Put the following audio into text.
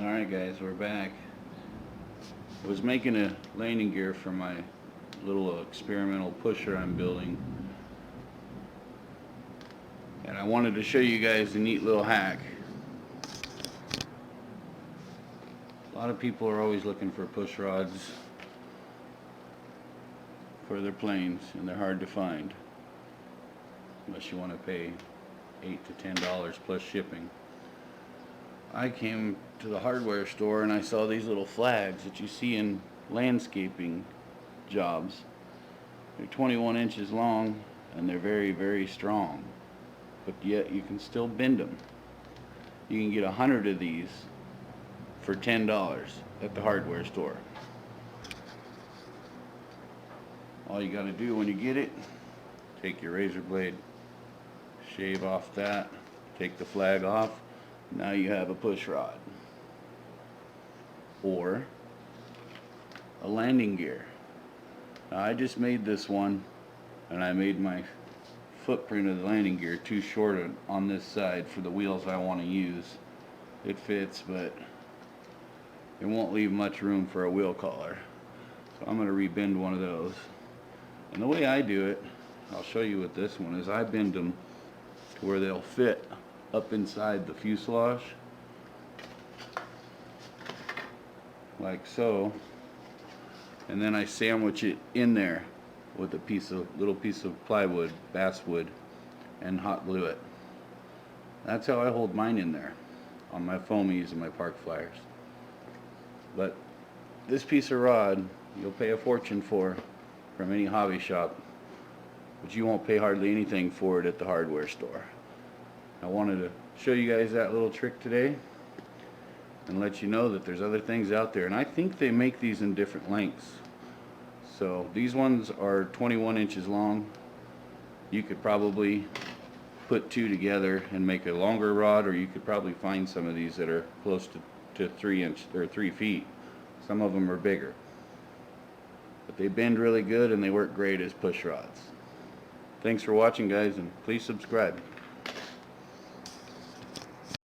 Alright guys, we're back. I was making a landing gear for my little experimental pusher I'm building, and I wanted to show you guys a neat little hack. A lot of people are always looking for push rods for their planes, and they're hard to find unless you want to pay $8 to $10 plus shipping. I came to the hardware store and I saw these little flags that you see in landscaping jobs. They're 21 inches long and they're very, very strong, but yet you can still bend them. You can get 100 of these for $10 at the hardware store. All you got to do when you get it, take your razor blade, shave off that, take the flag off. Now you have a push rod or a landing gear. Now I just made this one, and I made my footprint of the landing gear too short on this side for the wheels I want to use. It fits, but it won't leave much room for a wheel collar. So I'm going to rebend one of those. And the way I do it, I'll show you with this one, is I bend them to where they'll fit up inside the fuselage, like so, and then I sandwich it in there with a little piece of plywood, basswood, and hot glue it. That's how I hold mine in there on my foamies and my park flyers. But this piece of rod you'll pay a fortune for from any hobby shop, but you won't pay hardly anything for it at the hardware store. I wanted to show you guys that little trick today and let you know that there's other things out there, and I think they make these in different lengths. So these ones are 21 inches long. You could probably put two together and make a longer rod, or you could probably find some of these that are close to 3 inch or 3 feet. Some of them are bigger, but they bend really good and they work great as push rods. Thanks for watching, guys, and please subscribe.